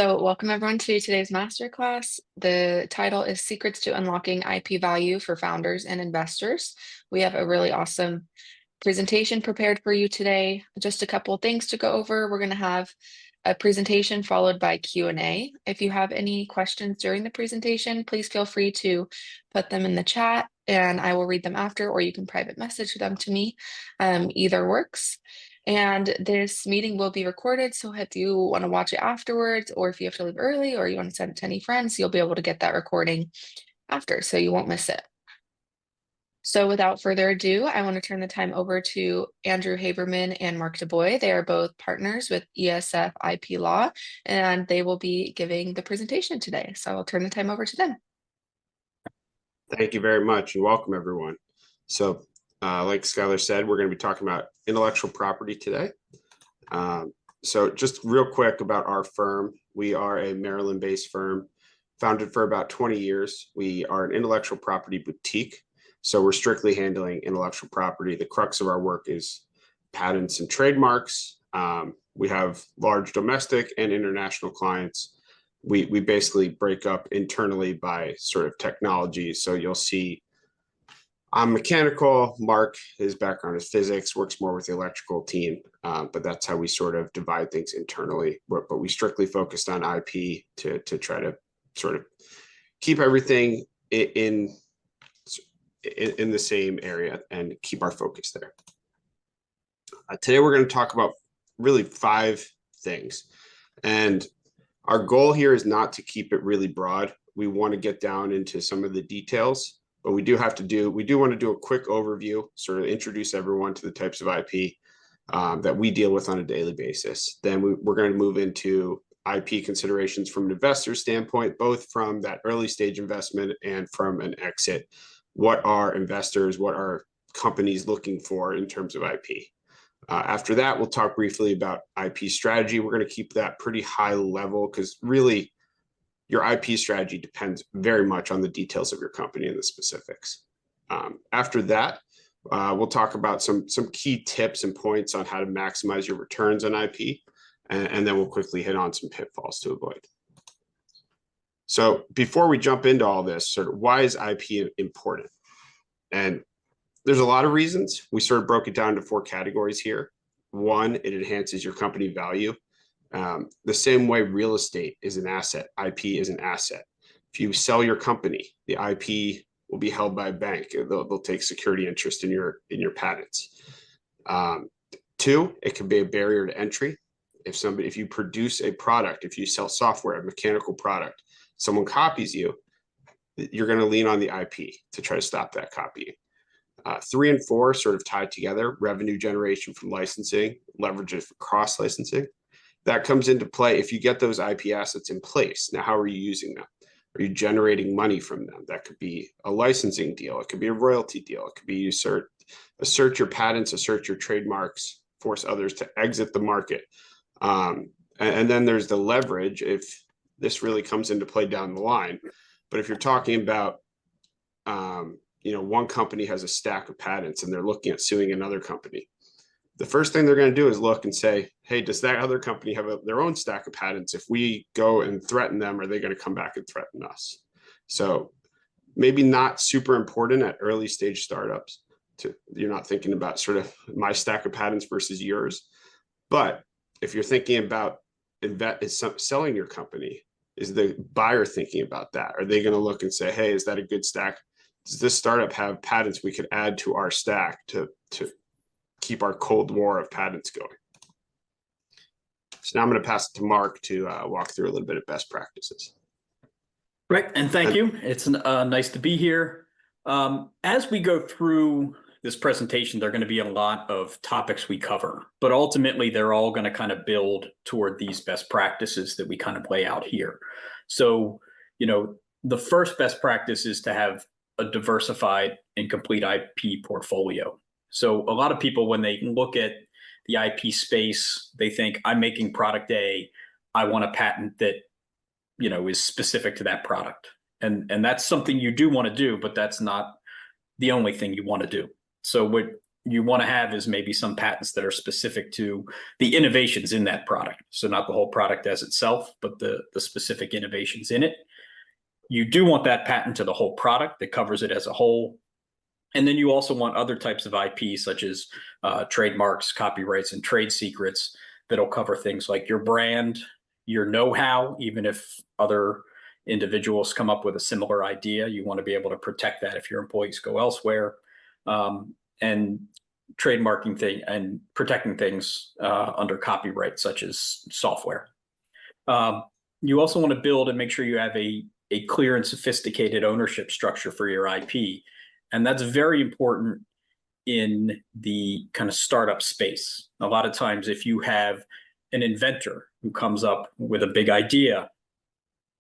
So welcome everyone to today's masterclass. The title is Secrets to Unlocking IP Value for Founders and Investors. We have a really awesome presentation prepared for you today. Just a couple of things to go over. We're going to have a presentation followed by Q&A. If you have any questions during the presentation, please feel free to put them in the chat and I will read them after, or you can private message them to me. Either works. And this meeting will be recorded, so if you want to watch it afterwards, or if you have to leave early, or you want to send it to any friends, you'll be able to get that recording after, so you won't miss it. So without further ado, I want to turn the time over to Andrew Haberman and Mark DuBois. They are both partners with ESF IP Law, and they will be giving the presentation today. So I'll turn the time over to them. Thank you very much, and welcome everyone. So like Skylar said, we're going to be talking about intellectual property today. So just real quick about our firm. We are a Maryland-based firm, founded for about 20 years. We are an intellectual property boutique. So we're strictly handling intellectual property. The crux of our work is patents and trademarks. We have large domestic and international clients. We basically break up internally by sort of technology. So you'll see I'm mechanical. Mark, his background is physics, works more with the electrical team, but that's how we sort of divide things internally. But we strictly focused on IP to try to sort of keep everything in the same area and keep our focus there. Today, we're going to talk about really 5 things. And our goal here is not to keep it really broad. We want to get down into some of the details. But we do want to do a quick overview, sort of introduce everyone to the types of IP that we deal with on a daily basis. Then we're going to move into IP considerations from an investor standpoint, both from that early stage investment and from an exit. What are investors, what are companies looking for in terms of IP? After that, we'll talk briefly about IP strategy. We're going to keep that pretty high level because really, your IP strategy depends very much on the details of your company and the specifics. After that, we'll talk about some key tips and points on how to maximize your returns on IP, and then we'll quickly hit on some pitfalls to avoid. So before we jump into all this, sort of why is IP important? And there's a lot of reasons. We sort of broke it down into 4 categories here. 1, it enhances your company value. The same way real estate is an asset, IP is an asset. If you sell your company, the IP will be held by a bank. They'll take security interest in your patents. 2, it can be a barrier to entry. If you produce a product, if you sell software, a mechanical product, someone copies you, you're going to lean on the IP to try to stop that copying. 3 and 4 sort of tied together: revenue generation from licensing, leverages for cross licensing. That comes into play if you get those IP assets in place. Now, how are you using them? Are you generating money from them? That could be a licensing deal. It could be a royalty deal. It could be you assert your patents, assert your trademarks, force others to exit the market. And then there's the leverage if this really comes into play down the line. But if you're talking about, one company has a stack of patents and they're looking at suing another company, the first thing they're going to do is look and say, hey, does that other company have their own stack of patents? If we go and threaten them, are they going to come back and threaten us? So maybe not super important at early stage startups. You're not thinking about sort of my stack of patents versus yours. But if you're thinking about selling your company, is the buyer thinking about that? Are they going to look and say, hey, is that a good stack? Does this startup have patents we could add to our stack to keep our Cold War of patents going? So now I'm going to pass it to Mark to walk through a little bit of best practices. Right, and thank you. It's nice to be here. As we go through this presentation, there are going to be a lot of topics we cover, but ultimately they're all going to kind of build toward these best practices that we kind of lay out here. So, the first best practice is to have a diversified and complete IP portfolio. So a lot of people, when they look at the IP space, they think, I'm making product A, I want a patent that, is specific to that product. And that's something you do want to do, but that's not the only thing you want to do. So what you want to have is maybe some patents that are specific to the innovations in that product. So not the whole product as itself, but the specific innovations in it. You do want that patent to the whole product that covers it as a whole. And then you also want other types of IP, such as trademarks, copyrights, and trade secrets that'll cover things like your brand, your know-how. Even if other individuals come up with a similar idea, you want to be able to protect that if your employees go elsewhere. And trademarking thing and protecting things under copyright, such as software. You also want to build and make sure you have a clear and sophisticated ownership structure for your IP. And that's very important in the kind of startup space. A lot of times, if you have an inventor who comes up with a big idea,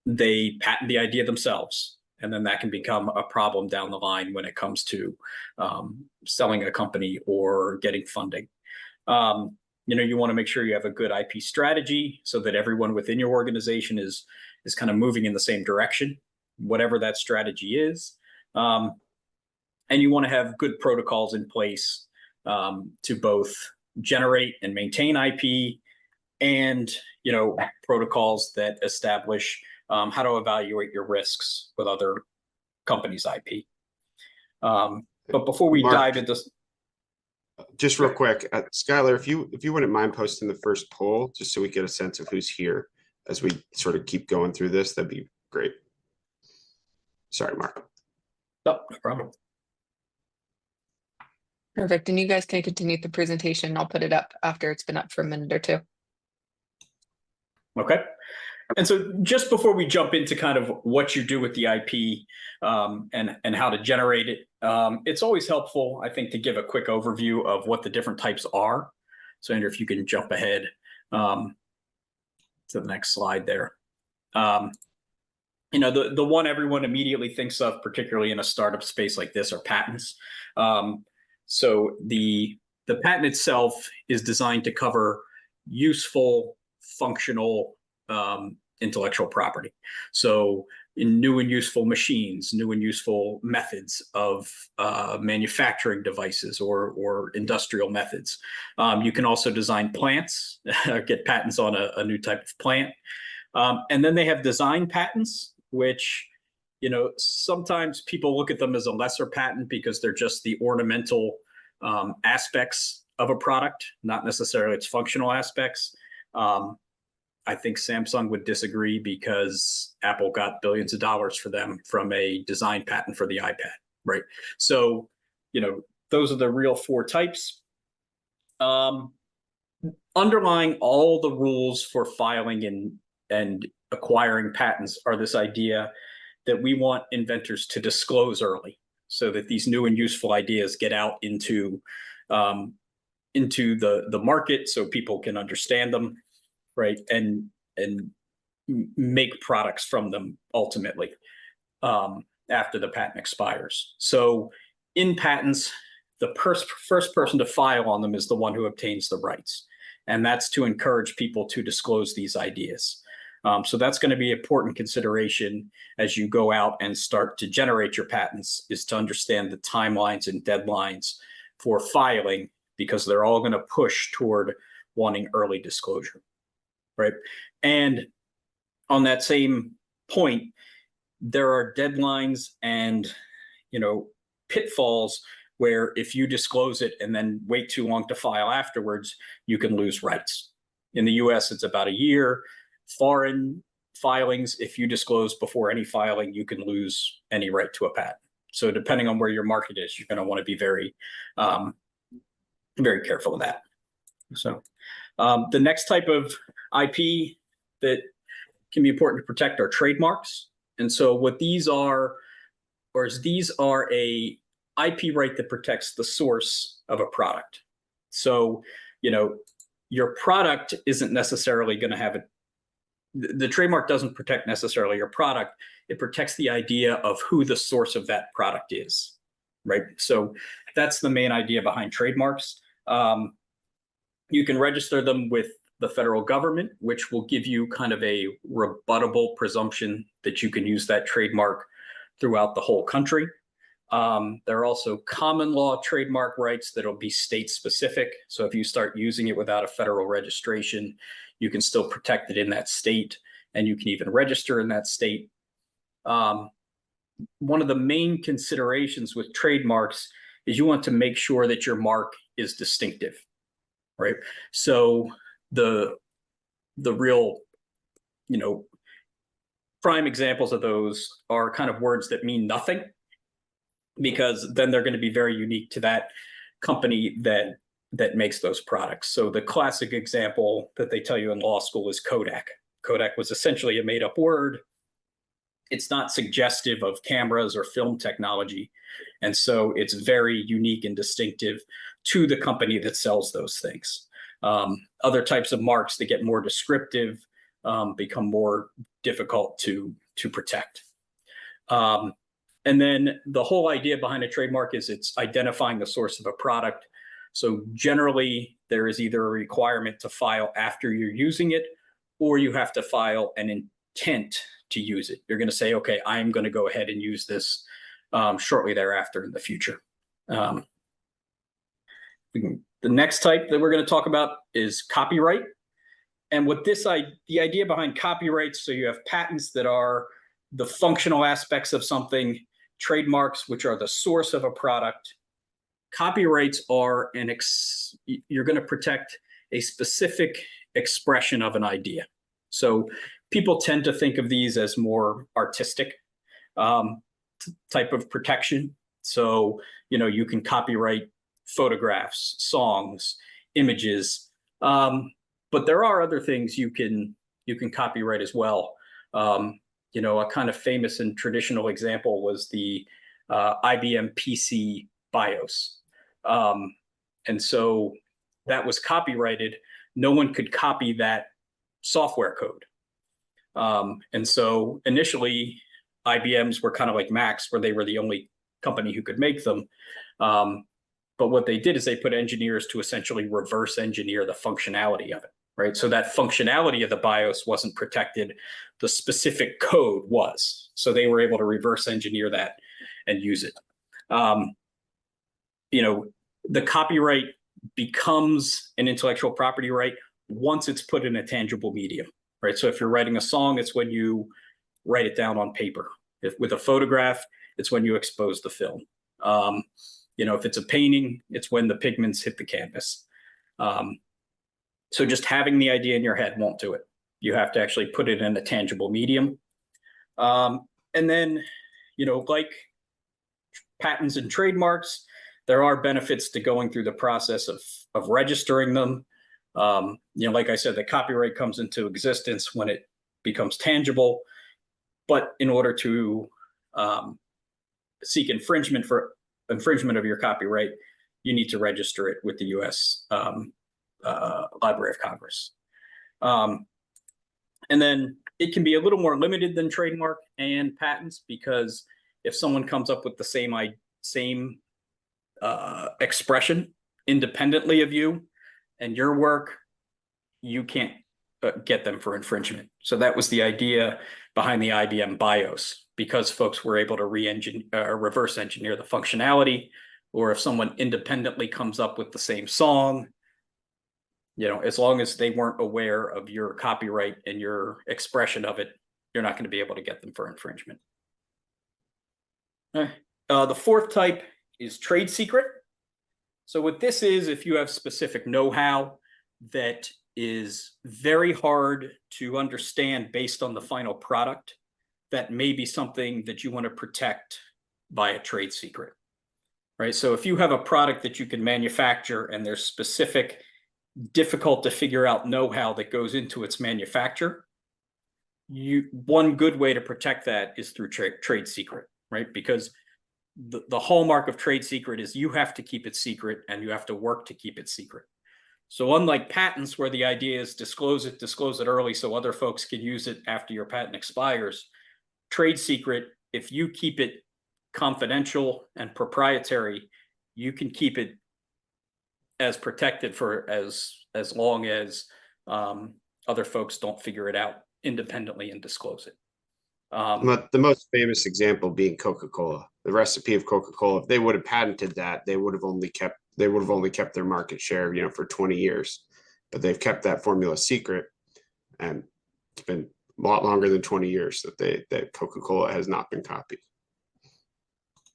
they patent the idea themselves. And then that can become a problem down the line when it comes to selling a company or getting funding. You want to make sure you have a good IP strategy so that everyone within your organization is kind of moving in the same direction, whatever that strategy is. And you want to have good protocols in place to both generate and maintain IP, and protocols that establish how to evaluate your risks with other companies' IP. But before we dive into, just real quick, Skylar, if you wouldn't mind posting the first poll, just so we get a sense of who's here as we sort of keep going through this, that'd be great. Sorry, Mark. No problem. Perfect. And you guys can continue the presentation. I'll put it up after it's been up for a minute or two. Okay. And so just before we jump into kind of what you do with the IP and how to generate it, it's always helpful, I think, to give a quick overview of what the different types are. So Andrew, if you can jump ahead to the next slide there. The one everyone immediately thinks of, particularly in a startup space like this, are patents. So the patent itself is designed to cover useful, functional intellectual property. So in new and useful machines, new and useful methods of manufacturing devices or industrial methods. You can also design plants, get patents on a new type of plant. And then they have design patents, which sometimes people look at them as a lesser patent because they're just the ornamental aspects of a product, not necessarily its functional aspects. I think Samsung would disagree because Apple got billions of dollars for them from a design patent for the iPad, right? So, those are the real four types. Underlying all the rules for filing and acquiring patents are this idea that we want inventors to disclose early so that these new and useful ideas get out into the market so people can understand them, right? And make products from them ultimately after the patent expires. So in patents, the first person to file on them is the one who obtains the rights. And that's to encourage people to disclose these ideas. So that's going to be an important consideration as you go out and start to generate your patents, is to understand the timelines and deadlines for filing, because they're all going to push toward wanting early disclosure, right? And on that same point, there are deadlines and, pitfalls where if you disclose it and then wait too long to file afterwards, you can lose rights. In the US, it's about a year. Foreign filings, if you disclose before any filing, you can lose any right to a patent. So depending on where your market is, you're going to want to be very, very careful of that. So the next type of IP that can be important to protect are trademarks. And so what these are a IP right that protects the source of a product. So, your product isn't necessarily going to have the trademark doesn't protect necessarily your product. It protects the idea of who the source of that product is, right? So that's the main idea behind trademarks. You can register them with the federal government, which will give you kind of a rebuttable presumption that you can use that trademark throughout the whole country. There are also common law trademark rights that'll be state specific. So if you start using it without a federal registration, you can still protect it in that state, and you can even register in that state. One of the main considerations with trademarks is you want to make sure that your mark is distinctive, right? So the real, prime examples of those are kind of words that mean nothing, because then they're going to be very unique to that company that makes those products. So the classic example that they tell you in law school is Kodak. Kodak was essentially a made-up word. It's not suggestive of cameras or film technology. And so it's very unique and distinctive to the company that sells those things. Other types of marks that get more descriptive become more difficult to protect. And then the whole idea behind a trademark is it's identifying the source of a product. So generally, there is either a requirement to file after you're using it, or you have to file an intent to use it. You're going to say, okay, I'm going to go ahead and use this shortly thereafter in the future. The next type that we're going to talk about is copyright. And what the idea behind copyrights, so you have patents that are the functional aspects of something, trademarks, which are the source of a product. Copyrights are you're going to protect a specific expression of an idea. So people tend to think of these as more artistic type of protection. So, you can copyright photographs, songs, images, but there are other things you can copyright as well. A kind of famous and traditional example was the IBM PC BIOS. And so that was copyrighted. No one could copy that software code. And so initially, IBMs were kind of like Macs, where they were the only company who could make them. But what they did is they put engineers to essentially reverse engineer the functionality of it, right? So that functionality of the BIOS wasn't protected. The specific code was. So they were able to reverse engineer that and use it. The copyright becomes an intellectual property right once it's put in a tangible medium, right? So if you're writing a song, it's when you write it down on paper. If with a photograph, it's when you expose the film. If it's a painting, it's when the pigments hit the canvas. So just having the idea in your head won't do it. You have to actually put it in a tangible medium. And then, like patents and trademarks, there are benefits to going through the process of registering them. Like I said, the copyright comes into existence when it becomes tangible. But in order to seek infringement of your copyright, you need to register it with the U.S. Library of Congress. And then it can be a little more limited than trademark and patents, because if someone comes up with the same expression independently of you and your work, you can't get them for infringement. So that was the idea behind the IBM BIOS, because folks were able to reverse engineer the functionality, or if someone independently comes up with the same song, as long as they weren't aware of your copyright and your expression of it, you're not going to be able to get them for infringement. The fourth type is trade secret. So what this is, if you have specific know-how that is very hard to understand based on the final product, that may be something that you want to protect by a trade secret, right? So if you have a product that you can manufacture and there's specific, difficult to figure out know-how that goes into its manufacture, one good way to protect that is through trade secret, right? Because the hallmark of trade secret is you have to keep it secret and you have to work to keep it secret. So unlike patents, where the idea is disclose it early so other folks can use it after your patent expires, trade secret, if you keep it confidential and proprietary, you can keep it as protected for as long as other folks don't figure it out independently and disclose it. The most famous example being Coca-Cola. the recipe of Coca-Cola. If they would have patented that, they would have only kept their market share, for 20 years. But they've kept that formula secret, and it's been a lot longer than 20 years that Coca-Cola has not been copied.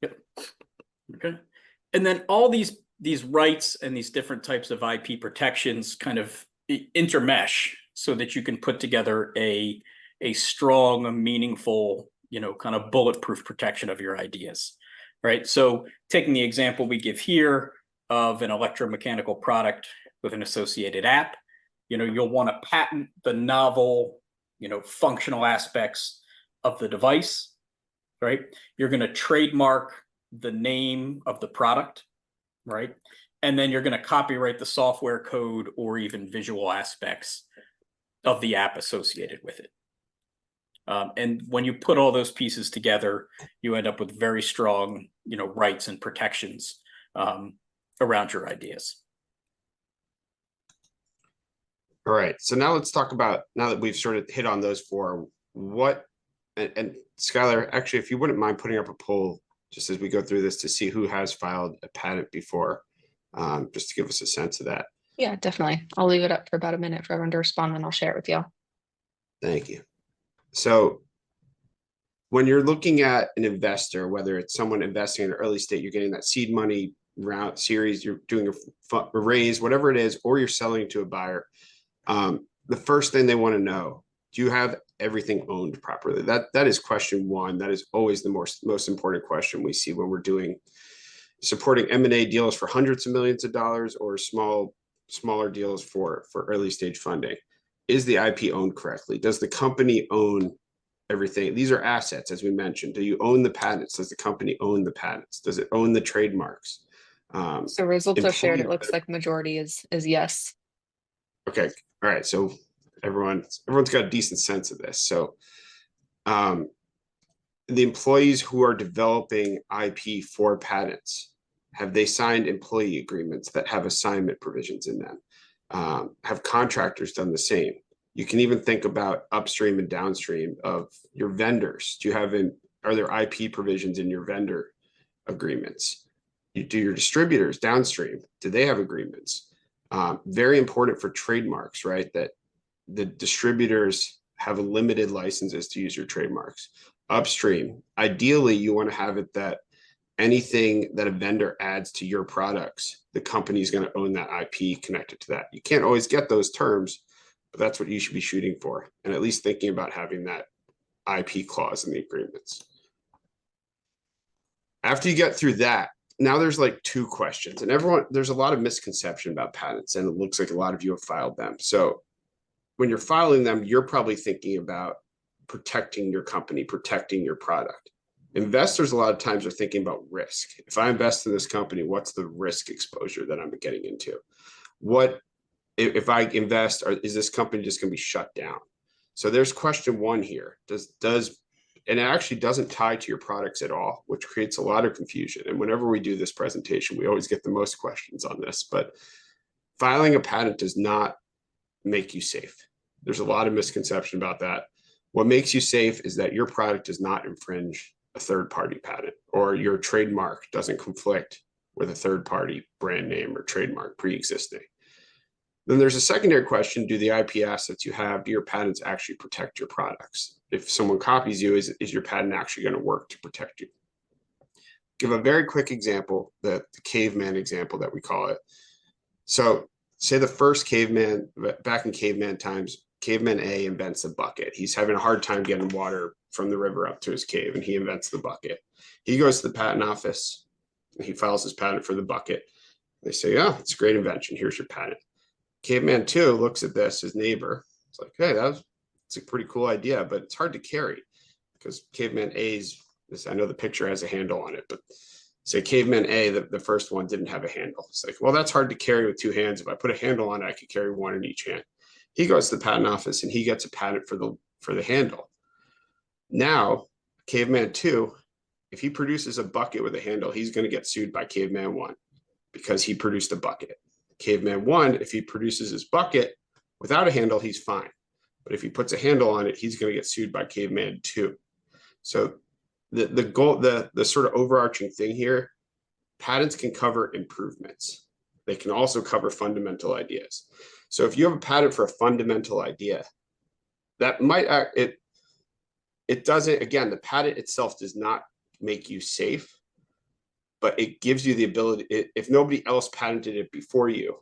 Yep. Okay. And then all these rights and these different types of IP protections kind of intermesh so that you can put together a strong, meaningful, kind of bulletproof protection of your ideas, right? So taking the example we give here of an electromechanical product with an associated app, you'll want to patent the novel, functional aspects of the device, right? You're going to trademark the name of the product, right? And then you're going to copyright the software code or even visual aspects of the app associated with it. And when you put all those pieces together, you end up with very strong, rights and protections around your ideas. All right. So now let's talk about, now that we've sort of hit on those four, and Skylar, actually, if you wouldn't mind putting up a poll just as we go through this to see who has filed a patent before, just to give us a sense of that. Yeah, definitely. I'll leave it up for about a minute for everyone to respond, and I'll share it with y'all. Thank you. So when you're looking at an investor, whether it's someone investing in an early state, you're getting that seed money round series, you're doing a raise, whatever it is, or you're selling to a buyer, the first thing they want to know, do you have everything owned properly? That is question one. That is always the most important question we see when we're supporting M&A deals for hundreds of millions of dollars or smaller deals for early stage funding. Is the IP owned correctly? Does the company own everything? These are assets, as we mentioned. Do you own the patents? Does the company own the patents? Does it own the trademarks? So results are shared. It looks like majority is yes. Okay. All right. So everyone's got a decent sense of this. So the employees who are developing IP for patents, have they signed employee agreements that have assignment provisions in them? Have contractors done the same? You can even think about upstream and downstream of your vendors. Are there IP provisions in your vendor agreements? Do your distributors downstream, do they have agreements? Very important for trademarks, right? That the distributors have limited licenses to use your trademarks. Upstream, ideally, you want to have it that anything that a vendor adds to your products, the company is going to own that IP connected to that. You can't always get those terms, but that's what you should be shooting for, and at least thinking about having that IP clause in the agreements. After you get through that, now there's like two questions, and there's a lot of misconception about patents, and it looks like a lot of you have filed them. So when you're filing them, you're probably thinking about protecting your company, protecting your product. Investors a lot of times are thinking about risk. If I invest in this company, what's the risk exposure that I'm getting into? What if I invest, is this company just going to be shut down? So there's question one here. And it actually doesn't tie to your products at all, which creates a lot of confusion. And whenever we do this presentation, we always get the most questions on this, but filing a patent does not make you safe. There's a lot of misconception about that. What makes you safe is that your product does not infringe a third-party patent, or your trademark doesn't conflict with a third-party brand name or trademark pre-existing. Then there's a secondary question: do the IP assets you have, do your patents actually protect your products? If someone copies you, is your patent actually going to work to protect you? Give a very quick example, the caveman example that we call it. So say the first caveman, back in caveman times, caveman A invents a bucket. He's having a hard time getting water from the river up to his cave, and he invents the bucket. He goes to the patent office, and he files his patent for the bucket. They say, oh, it's a great invention. Here's your patent. Caveman 2 looks at this, his neighbor. It's like, hey, it's a pretty cool idea, but it's hard to carry, because caveman A's, I know the picture has a handle on it, but say caveman A, the first one, didn't have a handle. It's like, well, that's hard to carry with two hands. If I put a handle on it, I could carry one in each hand. He goes to the patent office and he gets a patent for the handle. Now, caveman 2, if he produces a bucket with a handle, he's going to get sued by caveman 1 because he produced a bucket. Caveman 1, if he produces his bucket without a handle, he's fine. But if he puts a handle on it, he's going to get sued by caveman 2. So the goal, the sort of overarching thing here, patents can cover improvements. They can also cover fundamental ideas. So if you have a patent for a fundamental idea, that might it doesn't, again, the patent itself does not make you safe, but it gives you the ability, if nobody else patented it before you,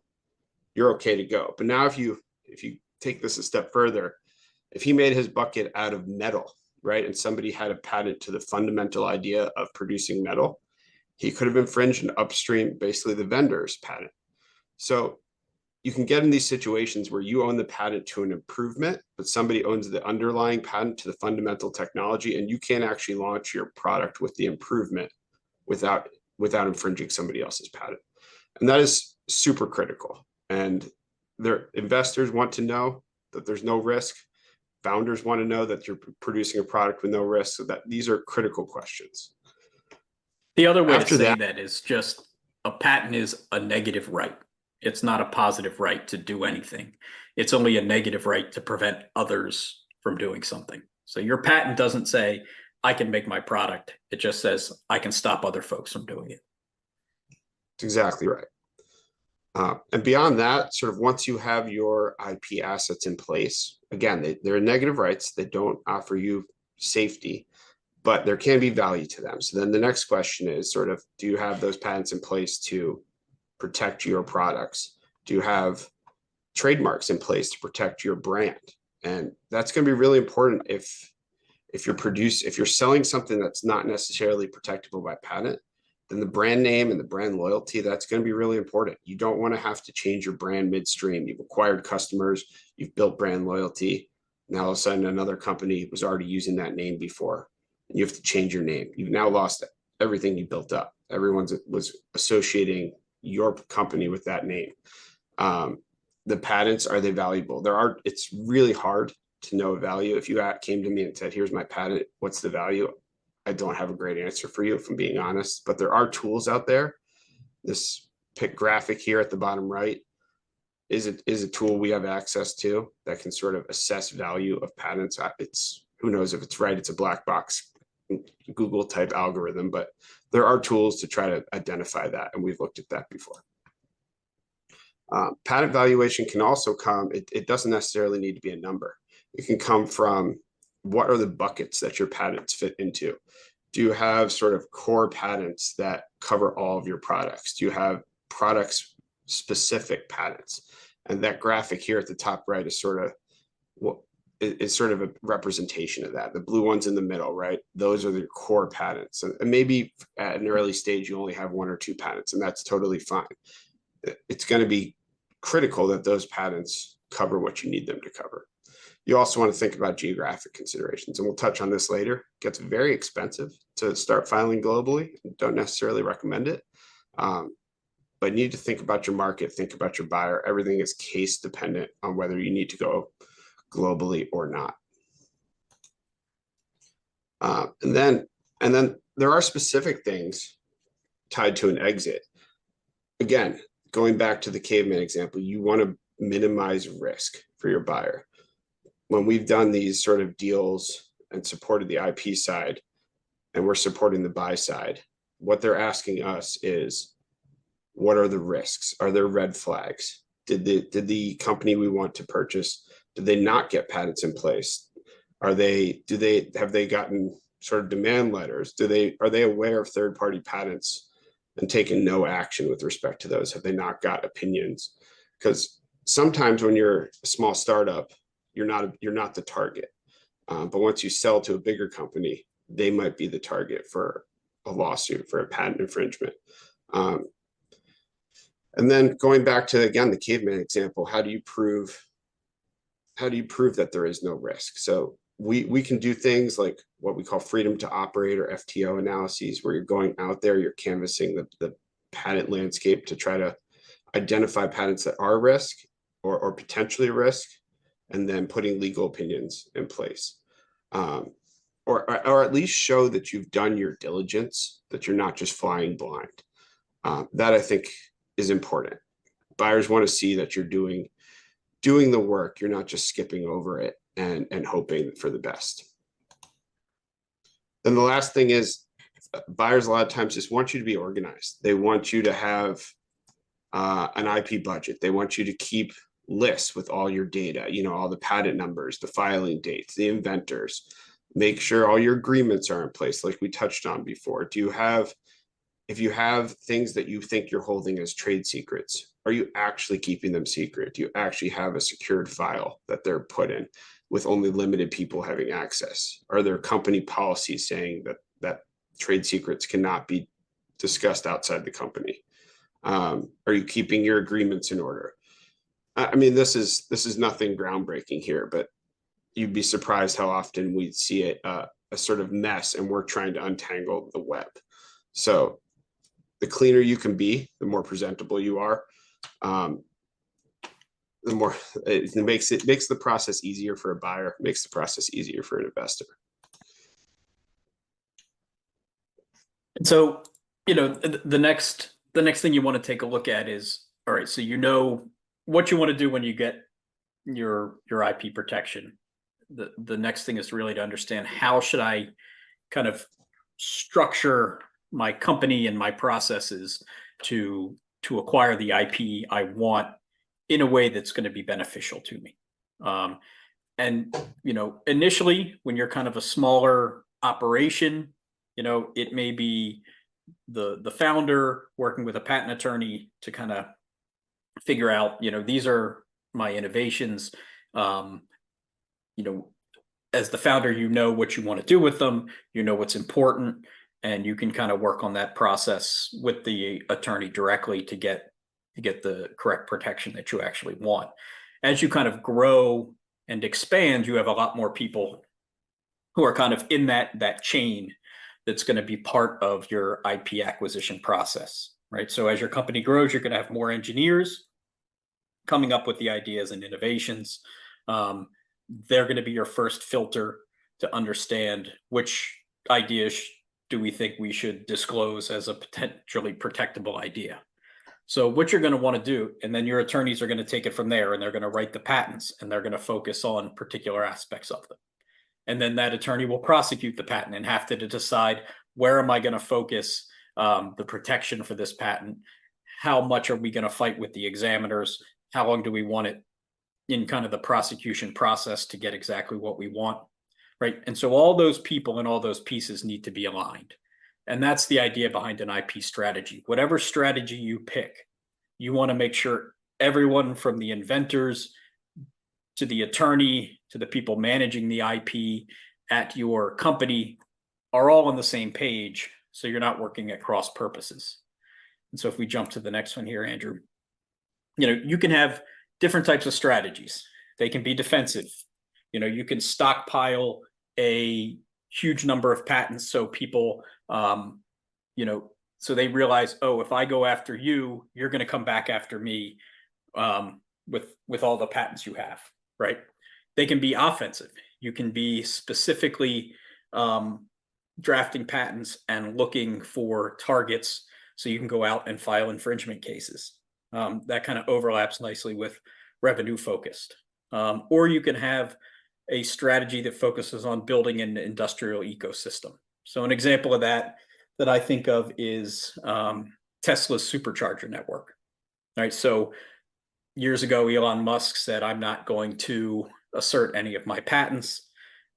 you're okay to go. But now if you take this a step further, if he made his bucket out of metal, right, and somebody had a patent to the fundamental idea of producing metal, he could have infringed an upstream, basically the vendor's patent. So you can get in these situations where you own the patent to an improvement, but somebody owns the underlying patent to the fundamental technology, and you can't actually launch your product with the improvement without infringing somebody else's patent. And that is super critical. And their investors want to know that there's no risk. Founders want to know that you're producing a product with no risk. So that these are critical questions. The other way After to say that is just a patent is a negative right. It's not a positive right to do anything. It's only a negative right to prevent others from doing something. So your patent doesn't say, I can make my product. It just says, I can stop other folks from doing it. That's exactly right. And beyond that, sort of once you have your IP assets in place, again, they're negative rights. They don't offer you safety, but there can be value to them. So then the next question is sort of, do you have those patents in place to protect your products? Do you have trademarks in place to protect your brand? And that's going to be really important if you're selling something that's not necessarily protectable by patent, then the brand name and the brand loyalty, that's going to be really important. You don't want to have to change your brand midstream. You've acquired customers, you've built brand loyalty. Now all of a sudden another company was already using that name before, and you have to change your name. You've now lost everything you built up. Everyone was associating your company with that name. The patents, are they valuable? It's really hard to know value. If you came to me and said, here's my patent, what's the value? I don't have a great answer for you, if I'm being honest, but there are tools out there. This graphic here at the bottom right is a tool we have access to that can sort of assess value of patents. Who knows if it's right, it's a black box Google type algorithm, but there are tools to try to identify that, and we've looked at that before. Patent valuation can also come, it doesn't necessarily need to be a number. It can come from, what are the buckets that your patents fit into? Do you have sort of core patents that cover all of your products? Do you have products specific patents? And that graphic here at the top right is sort of a representation of that. The blue ones in the middle, right? Those are the core patents. And maybe at an early stage, you only have one or two patents, and that's totally fine. It's going to be critical that those patents cover what you need them to cover. You also want to think about geographic considerations, and we'll touch on this later. It gets very expensive to start filing globally. Don't necessarily recommend it, but you need to think about your market, think about your buyer. Everything is case dependent on whether you need to go globally or not. And then there are specific things tied to an exit. Again, going back to the caveman example, you want to minimize risk for your buyer. When we've done these sort of deals and supported the IP side, and we're supporting the buy side, what they're asking us is, what are the risks? Are there red flags? Did the company we want to purchase, did they not get patents in place? Have they gotten sort of demand letters? Are they aware of third-party patents and taken no action with respect to those? Have they not got opinions? Because sometimes when you're a small startup, you're not the target. But once you sell to a bigger company, they might be the target for a lawsuit for a patent infringement. And then going back to, again, the caveman example, how do you prove that there is no risk? So we can do things like what we call freedom to operate, or FTO analyses, where you're going out there, you're canvassing the patent landscape to try to identify patents that are risk or potentially a risk, and then putting legal opinions in place, or at least show that you've done your diligence, that you're not just flying blind. That I think is important. Buyers want to see that you're doing the work. You're not just skipping over it and hoping for the best. Then the last thing is buyers a lot of times just want you to be organized. They want you to have an IP budget. They want you to keep lists with all your data, all the patent numbers, the filing dates, the inventors. Make sure all your agreements are in place, like we touched on before. If you have things that you think you're holding as trade secrets, are you actually keeping them secret? Do you actually have a secured file that they're put in with only limited people having access? Are there company policies saying that trade secrets cannot be discussed outside the company? Are you keeping your agreements in order? I mean, this is nothing groundbreaking here, but you'd be surprised how often we see a sort of mess and we're trying to untangle the web. So the cleaner you can be, the more presentable you are. The more it makes the process easier for a buyer, makes the process easier for an investor. And so, the next thing you want to take a look at is, all right, so what you want to do when you get your IP protection. The next thing is really to understand, how should I kind of structure my company and my processes to acquire the IP I want in a way that's going to be beneficial to me. And initially, when you're kind of a smaller operation, it may be the founder working with a patent attorney to kind of figure out, these are my innovations. As the founder, what you want to do with them, what's important, and you can kind of work on that process with the attorney directly to get the correct protection that you actually want. As you kind of grow and expand, you have a lot more people who are kind of in that chain that's going to be part of your IP acquisition process, right? So as your company grows, you're going to have more engineers coming up with the ideas and innovations. They're going to be your first filter to understand which ideas do we think we should disclose as a potentially protectable idea. So what you're going to want to do, and then your attorneys are going to take it from there, and they're going to write the patents, and they're going to focus on particular aspects of them. And then that attorney will prosecute the patent and have to decide, where am I going to focus the protection for this patent? How much are we going to fight with the examiners? How long do we want it in kind of the prosecution process to get exactly what we want, right? And so all those people and all those pieces need to be aligned. And that's the idea behind an IP strategy. Whatever strategy you pick, you want to make sure everyone from the inventors to the attorney to the people managing the IP at your company are all on the same page, so you're not working at cross purposes. And so if we jump to the next one here, Andrew, you can have different types of strategies. They can be defensive. You can stockpile a huge number of patents so people, so they realize, oh, if I go after you, you're going to come back after me with all the patents you have, right? They can be offensive. You can be specifically drafting patents and looking for targets so you can go out and file infringement cases. That kind of overlaps nicely with revenue focused. Or you can have a strategy that focuses on building an industrial ecosystem. So an example of that I think of is Tesla's supercharger network. All right. So years ago, Elon Musk said, I'm not going to assert any of my patents.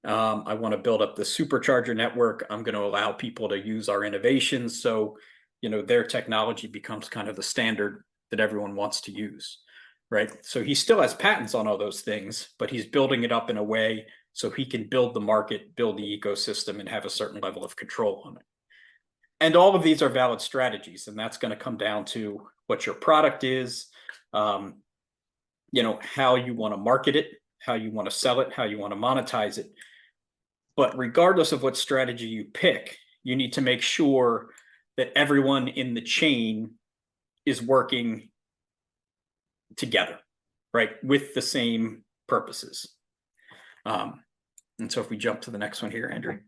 I want to build up the supercharger network. I'm going to allow people to use our innovations. So, their technology becomes kind of the standard that everyone wants to use, right? So he still has patents on all those things, but he's building it up in a way so he can build the market, build the ecosystem, and have a certain level of control on it. And all of these are valid strategies, and that's going to come down to what your product is, how you want to market it, how you want to sell it, how you want to monetize it. But regardless of what strategy you pick, you need to make sure that everyone in the chain is working together, right, with the same purposes. And so if we jump to the next one here, Andrew.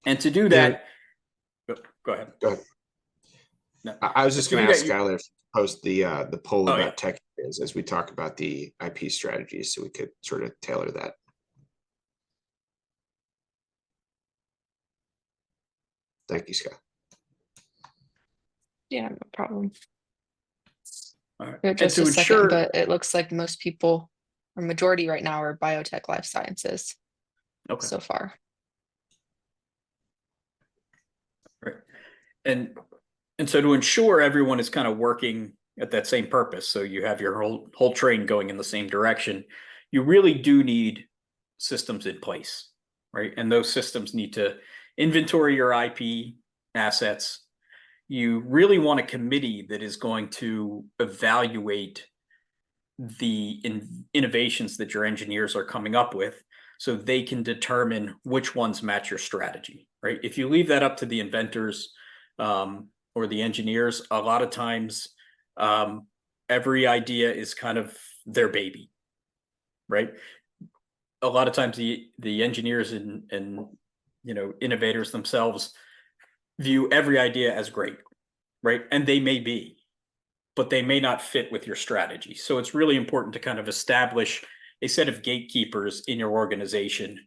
And to do that, go ahead. Go ahead. No. I was just going to ask Skylar to post the poll about tech as we talk about the IP strategies, so we could sort of tailor that. Thank you, Scott. Yeah, no problem. All right. Give it just And a to second, ensure, but it looks like most people, or majority right now, are biotech life sciences okay, so far. right. And so to ensure everyone is kind of working at that same purpose, so you have your whole train going in the same direction, you really do need systems in place, right? And those systems need to inventory your IP assets. You really want a committee that is going to evaluate the innovations that your engineers are coming up with so they can determine which ones match your strategy, right? If you leave that up to the inventors or the engineers, a lot of times every idea is kind of their baby, right? A lot of times the engineers and innovators themselves view every idea as great, right? And they may be, but they may not fit with your strategy. So it's really important to kind of establish a set of gatekeepers in your organization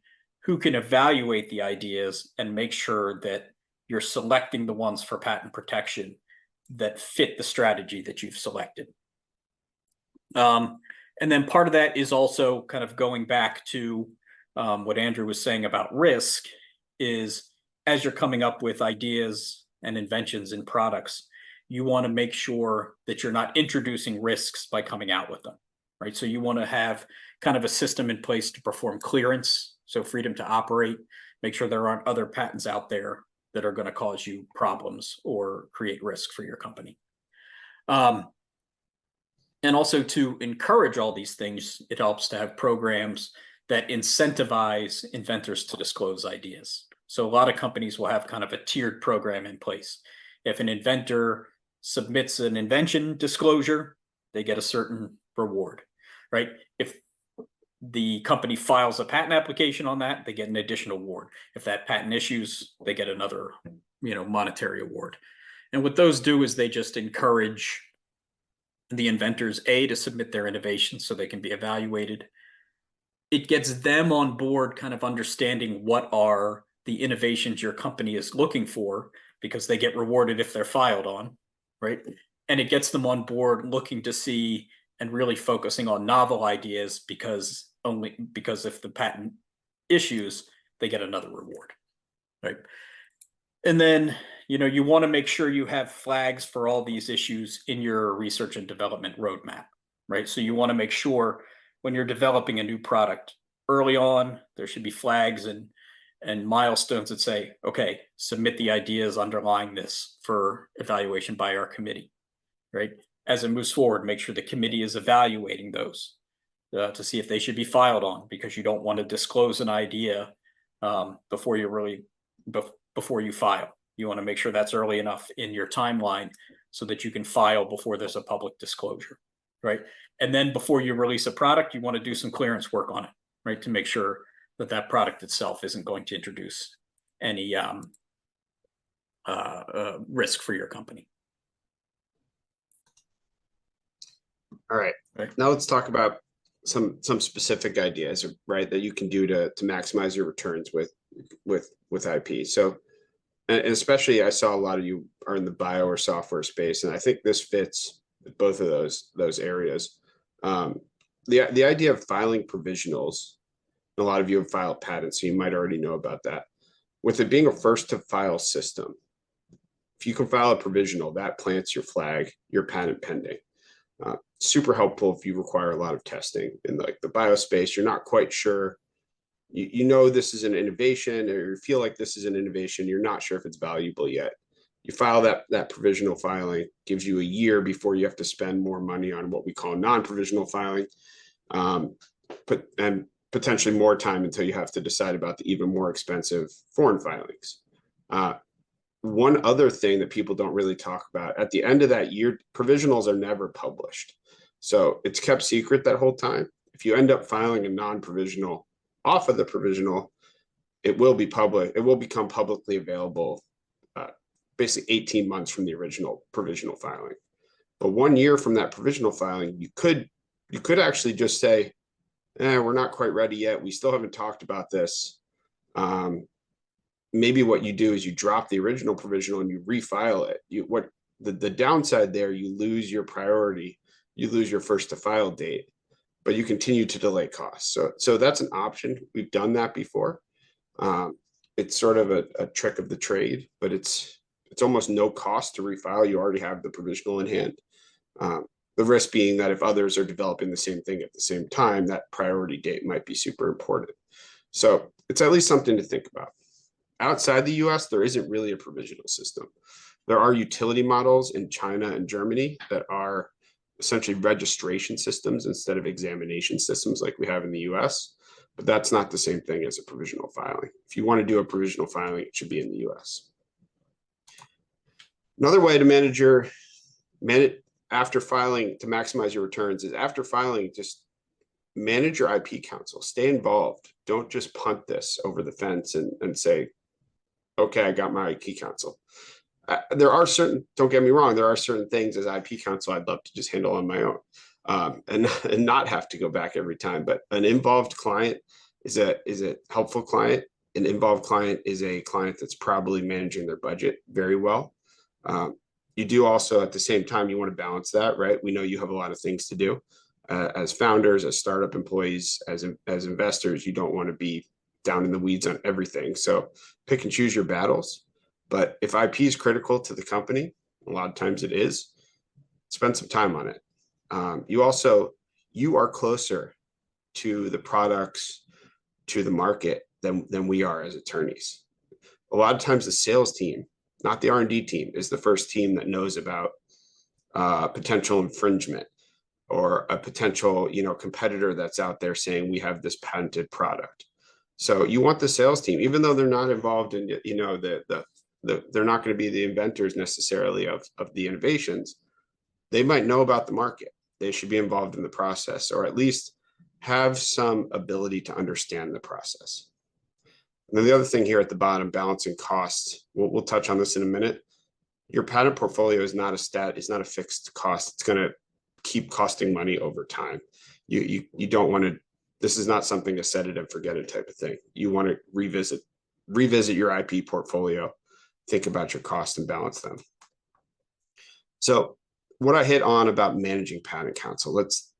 who can evaluate the ideas and make sure that you're selecting the ones for patent protection that fit the strategy that you've selected. And then part of that is also kind of going back to what Andrew was saying about risk is as you're coming up with ideas and inventions and products, you want to make sure that you're not introducing risks by coming out with them, right? So you want to have kind of a system in place to perform clearance, so freedom to operate, make sure there aren't other patents out there that are going to cause you problems or create risk for your company. And also to encourage all these things, it helps to have programs that incentivize inventors to disclose ideas. So a lot of companies will have kind of a tiered program in place. If an inventor submits an invention disclosure, they get a certain reward, right? If the company files a patent application on that, they get an additional award. If that patent issues, they get another, monetary award. And what those do is they just encourage the inventors, to submit their innovations so they can be evaluated. It gets them on board kind of understanding what are the innovations your company is looking for because they get rewarded if they're filed on, right? And it gets them on board looking to see and really focusing on novel ideas because if the patent issues, they get another reward, right? And then, you want to make sure you have flags for all these issues in your research and development roadmap, right? So you want to make sure when you're developing a new product early on, there should be flags and milestones that say, okay, submit the ideas underlying this for evaluation by our committee, right? As it moves forward, make sure the committee is evaluating those to see if they should be filed on, because you don't want to disclose an idea before you file. You want to make sure that's early enough in your timeline so that you can file before there's a public disclosure, right? And then before you release a product, you want to do some clearance work on it, right? To make sure that that product itself isn't going to introduce any risk for your company. All right. Now let's talk about some specific ideas, right, that you can do to maximize your returns with IP. So, and especially I saw a lot of you are in the bio or software space, and I think this fits both of those areas. The idea of filing provisionals, a lot of you have filed patents, so you might already know about that. With it being a first to file system, if you can file a provisional, that plants your flag, your patent pending. Super helpful if you require a lot of testing in like the biospace. You're not quite sure, you know this is an innovation, or you feel like this is an innovation, you're not sure if it's valuable yet. You file that provisional filing, gives you a year before you have to spend more money on what we call non-provisional filing, and potentially more time until you have to decide about the even more expensive foreign filings. One other thing that people don't really talk about, at the end of that year, provisionals are never published. So it's kept secret that whole time. If you end up filing a non-provisional off of the provisional, it will be public. It will become publicly available basically 18 months from the original provisional filing. But 1 year from that provisional filing, you could actually just say, we're not quite ready yet. We still haven't talked about this. maybe what you do is you drop the original provisional and you refile it. The downside there, you lose your priority, you lose your first to file date, but you continue to delay costs. So that's an option. We've done that before. It's sort of a trick of the trade, but it's almost no cost to refile. You already have the provisional in hand. The risk being that if others are developing the same thing at the same time, that priority date might be super important. So it's at least something to think about. Outside the US, there isn't really a provisional system. There are utility models in China and Germany that are essentially registration systems instead of examination systems like we have in the US, but that's not the same thing as a provisional filing. If you want to do a provisional filing, it should be in the US. Another way to manage after filing to maximize your returns is after filing, just manage your IP counsel, stay involved. Don't just punt this over the fence and say, okay, I got my IP counsel. Don't get me wrong, there are certain things as IP counsel I'd love to just handle on my own and not have to go back every time. But an involved client is a helpful client. An involved client is a client that's probably managing their budget very well. You do also at the same time, you want to balance that, right? We know you have a lot of things to do as founders, as startup employees, as investors. You don't want to be down in the weeds on everything. So pick and choose your battles. But if IP is critical to the company, a lot of times it is, spend some time on it. You are closer to the products, to the market than we are as attorneys. A lot of times the sales team, not the R&D team, is the first team that knows about potential infringement or a potential, competitor that's out there saying we have this patented product. So you want the sales team, even though they're not involved in, they're not going to be the inventors necessarily of the innovations. They might know about the market. They should be involved in the process, or at least have some ability to understand the process. And then the other thing here at the bottom, balancing costs. We'll touch on this in a minute. Your patent portfolio is not a fixed cost. It's going to keep costing money over time. You don't want to. This is not something to set it and forget it type of thing. You want to revisit your IP portfolio, think about your costs and balance them. So what I hit on about managing patent counsel, let's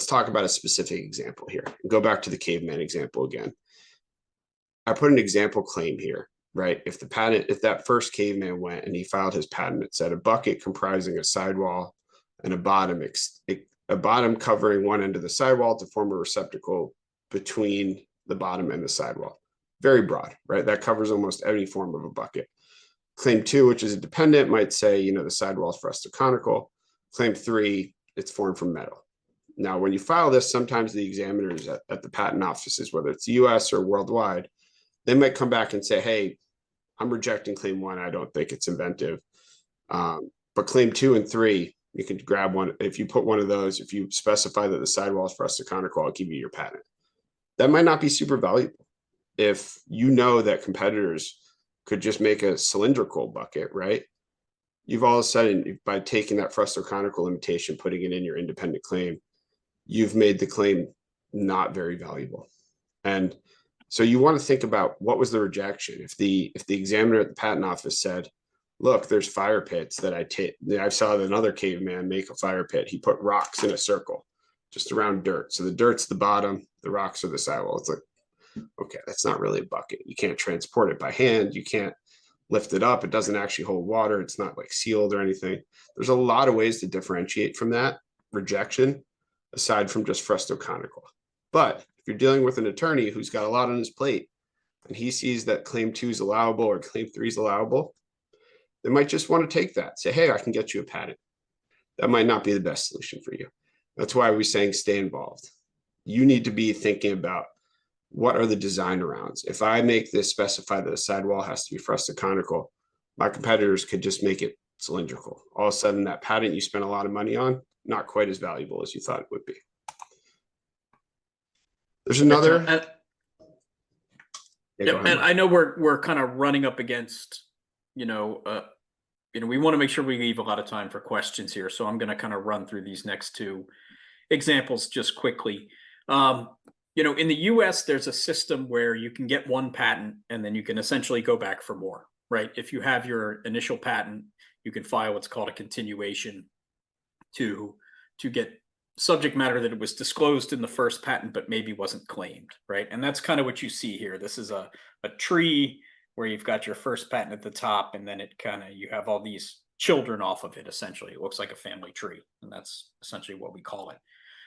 talk about a specific example here. Go back to the caveman example again. I put an example claim here, right? If that first caveman went and he filed his patent, it said a bucket comprising a sidewall and a bottom covering one end of the sidewall to form a receptacle between the bottom and the sidewall. Very broad, right? That covers almost any form of a bucket. Claim 2, which is a dependent, might say, the sidewall is frustoconical. Claim 3, it's formed from metal. Now, when you file this, sometimes the examiners at the patent offices, whether it's the US or worldwide, they might come back and say, hey, I'm rejecting claim 1. I don't think it's inventive. But claim 2 and 3, you can grab one. If you put one of those, if you specify that the sidewall is frustoconical, I'll give you your patent. That might not be super valuable. If you know that competitors could just make a cylindrical bucket, right? You've all of a sudden, by taking that frustoconical limitation, putting it in your independent claim, you've made the claim not very valuable. And so you want to think about what was the rejection. If the examiner at the patent office said, look, there's fire pits that I saw another caveman make a fire pit. He put rocks in a circle just around dirt. So the dirt's the bottom, the rocks are the sidewall. It's like, okay, that's not really a bucket. You can't transport it by hand. You can't lift it up. It doesn't actually hold water. It's not like sealed or anything. There's a lot of ways to differentiate from that rejection, aside from just frustoconical. But if you're dealing with an attorney who's got a lot on his plate and he sees that claim 2 is allowable or claim 3 is allowable, they might just want to take that, say, hey, I can get you a patent. That might not be the best solution for you. That's why we're saying stay involved. You need to be thinking about what are the design arounds. If I make this specify that the sidewall has to be frustoconical, my competitors could just make it cylindrical. All of a sudden, that patent you spent a lot of money on, not quite as valuable as you thought it would be. There's another. And I know we're kind of running up against, we want to make sure we leave a lot of time for questions here. So I'm going to kind of run through these next 2 examples just quickly. You know, in the US, there's a system where you can get one patent and then you can essentially go back for more, right? If you have your initial patent, you can file what's called a continuation to get subject matter that it was disclosed in the first patent, but maybe wasn't claimed, right? And that's kind of what you see here. This is a tree where you've got your first patent at the top, and then it kind of, you have all these children off of it, essentially. It looks like a family tree, and that's essentially what we call it.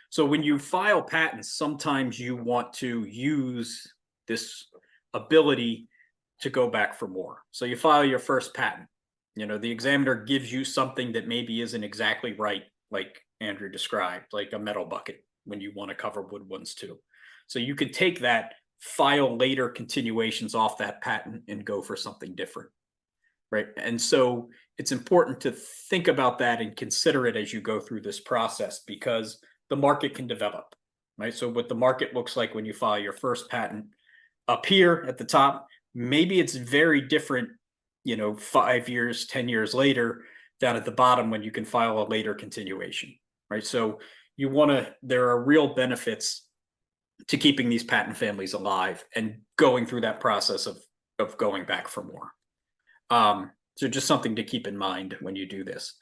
So when you file patents, sometimes you want to use this ability to go back for more. So you file your first patent. You know, the examiner gives you something that maybe isn't exactly right, like Andrew described, like a metal bucket when you want to cover wood ones too. So you could take that, file later continuations off that patent and go for something different, right? And so it's important to think about that and consider it as you go through this process, because the market can develop, right? So what the market looks like when you file your first patent up here at the top, maybe it's very different, you know, 5 years, 10 years later, down at the bottom when you can file a later continuation, right? So you want to, there are real benefits to keeping these patent families alive and going through that process of going back for more. So just something to keep in mind when you do this.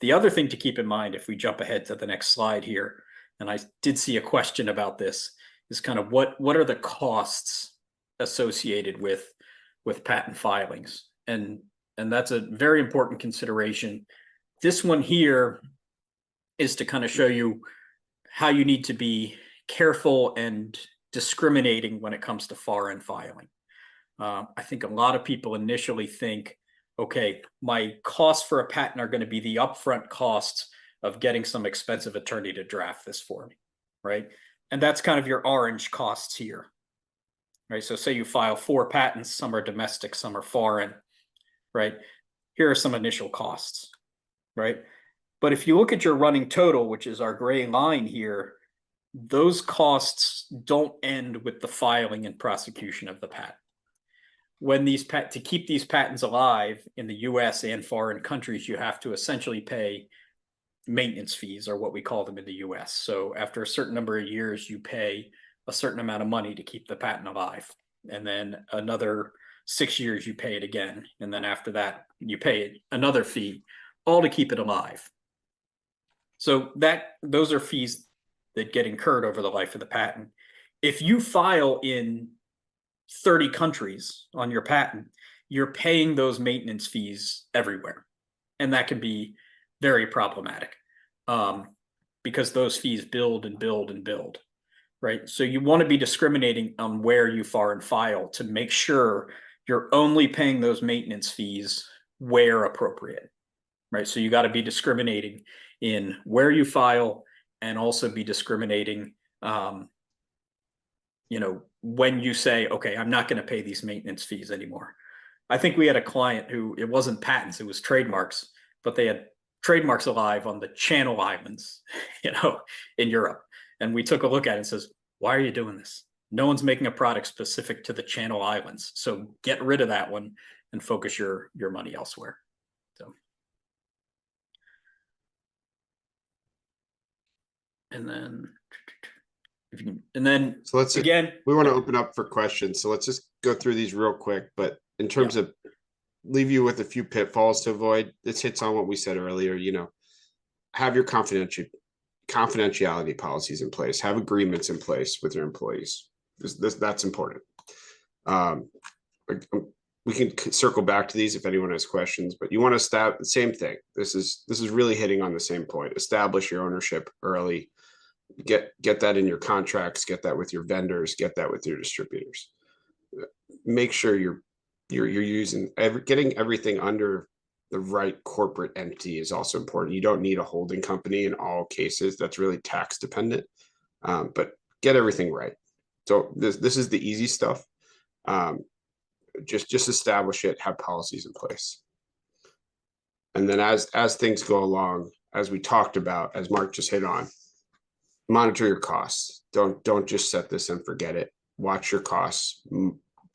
The other thing to keep in mind, if we jump ahead to the next slide here, and I did see a question about this, is kind of what are the costs associated with patent filings? And that's a very important consideration. This one here is to kind of show you how you need to be careful and discriminating when it comes to foreign filing. I think a lot of people initially think, okay, my costs for a patent are going to be the upfront costs of getting some expensive attorney to draft this for me, right? And that's kind of your orange costs here, right? So say you file 4 patents, some are domestic, some are foreign, right? Here are some initial costs, right? But if you look at your running total, which is our gray line here, those costs don't end with the filing and prosecution of the patent. When these to keep these patents alive in the US and foreign countries, you have to essentially pay maintenance fees, or what we call them in the US. So after a certain number of years, you pay a certain amount of money to keep the patent alive. And then another 6 years, you pay it again. And then after that, you pay another fee, all to keep it alive. So those are fees that get incurred over the life of the patent. If you file in 30 countries on your patent, you're paying those maintenance fees everywhere. And that can be very problematic because those fees build and build and build, right? So you want to be discriminating on where you foreign file to make sure you're only paying those maintenance fees where appropriate, right? So you got to be discriminating in where you file, and also be discriminating you know, when you say, okay, I'm not going to pay these maintenance fees anymore. I think we had a client who, it wasn't patents, it was trademarks, but they had trademarks alive on the Channel Islands, you know, in Europe. And we took a look at it and says, why are you doing this? No one's making a product specific to the Channel Islands. So get rid of that one and focus your money elsewhere. So. And then, so let's again, we want to open up for questions. So let's just go through these real quick. But in terms of leave you with a few pitfalls to avoid, this hits on what we said earlier. You know, have your confidentiality policies in place, have agreements in place with your employees. That's important. We can circle back to these if anyone has questions, but you want to establish the same thing. This is really hitting on the same point. Establish your ownership early. Get that in your contracts, get that with your vendors, get that with your distributors. Make sure you're using getting everything under the right corporate entity is also important. You don't need a holding company in all cases. That's really tax dependent. But get everything right. So this is the easy stuff. Just establish it, have policies in place. And then as things go along, as we talked about, as Mark just hit on, monitor your costs. Don't just set this and forget it. Watch your costs.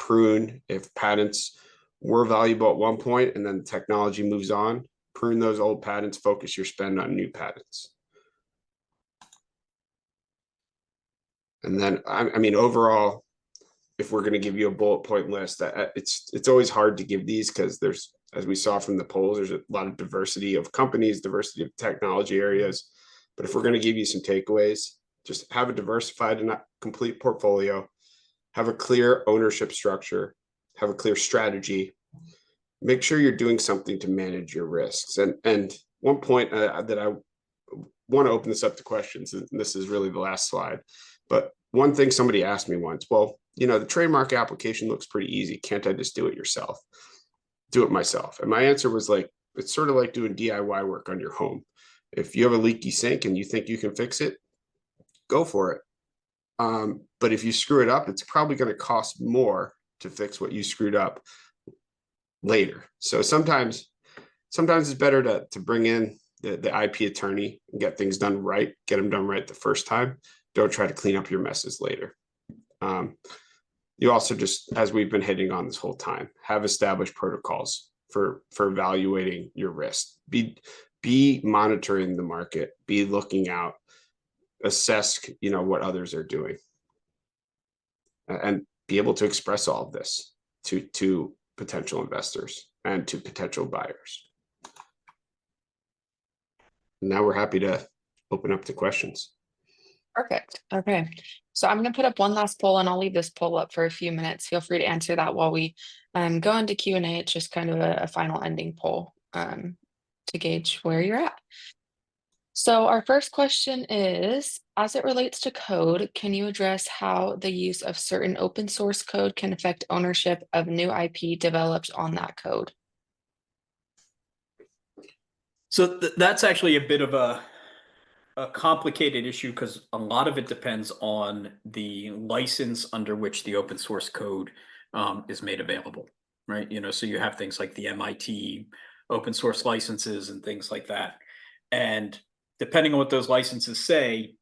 Prune if patents were valuable at one point and then the technology moves on. Prune those old patents. Focus your spend on new patents. And then, I mean, overall, if we're going to give you a bullet point list, it's always hard to give these because there's, as we saw from the polls, there's a lot of diversity of companies, diversity of technology areas. But if we're going to give you some takeaways, just have a diversified and complete portfolio, have a clear ownership structure, have a clear strategy, make sure you're doing something to manage your risks. And one point that I want to open this up to questions, and this is really the last slide, but one thing somebody asked me once, well, you know, the trademark application looks pretty easy. Can't I just do it yourself? Do it myself. And my answer was like, it's sort of like doing DIY work on your home. If you have a leaky sink and you think you can fix it, go for it. But if you screw it up, it's probably going to cost more to fix what you screwed up later. So sometimes it's better to bring in the IP attorney and get things done right, get them done right the first time. Don't try to clean up your messes later. You also just, as we've been hitting on this whole time, have established protocols for evaluating your risk. Be monitoring the market, be looking out, assess, you know, what others are doing, and be able to express all of this to potential investors and to potential buyers. Now we're happy to open up to questions. Perfect. Okay. So I'm going to put up one last poll and I'll leave this poll up for a few minutes. Feel free to answer that while we go into Q&A. It's just kind of a final ending poll to gauge where you're at. So our first question is, as it relates to code, can you address how the use of certain open source code can affect ownership of new IP developed on that code? So that's actually a bit of a complicated issue because a lot of it depends on the license under which the open source code is made available, right? You know, so you have things like the MIT open source licenses and things like that. And depending on what those licenses say,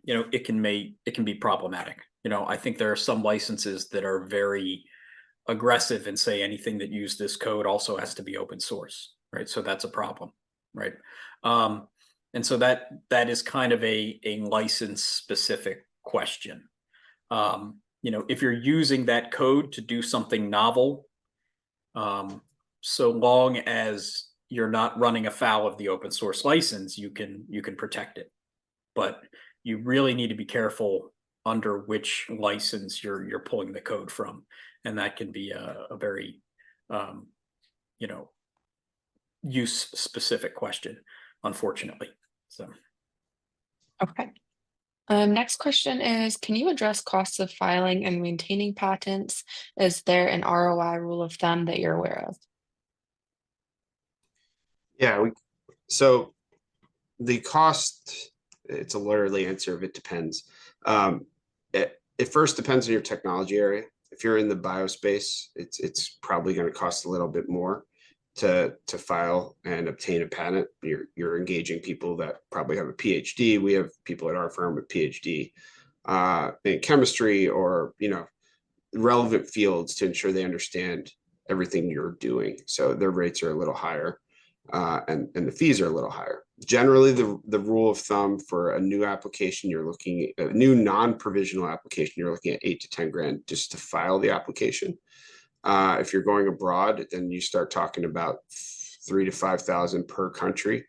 you know, it can be problematic. You know, I think there are some licenses that are very aggressive and say anything that uses this code also has to be open source, right? So that's a problem, right? And so that is kind of a license specific question. You know, if you're using that code to do something novel, so long as you're not running afoul of the open source license, you can protect it. But you really need to be careful under which license you're pulling the code from, and that can be a very you know, use specific question, unfortunately. So, Okay. Next question is, can you address costs of filing and maintaining patents? Is there an ROI rule of thumb that you're aware of? Yeah, so the cost, it's a literally answer of it depends. It first depends on your technology area. If you're in the biospace, it's probably going to cost a little bit more to file and obtain a patent. You're engaging people that probably have a PhD. We have people at our firm with PhD in chemistry or, you know, relevant fields to ensure they understand everything you're doing. So their rates are a little higher. And the fees are a little higher. Generally, the rule of thumb for a new application, you're looking at a new non-provisional application, you're looking at 8 to 10 grand just to file the application. If you're going abroad, then you start talking about 3,000 to 5,000 per country,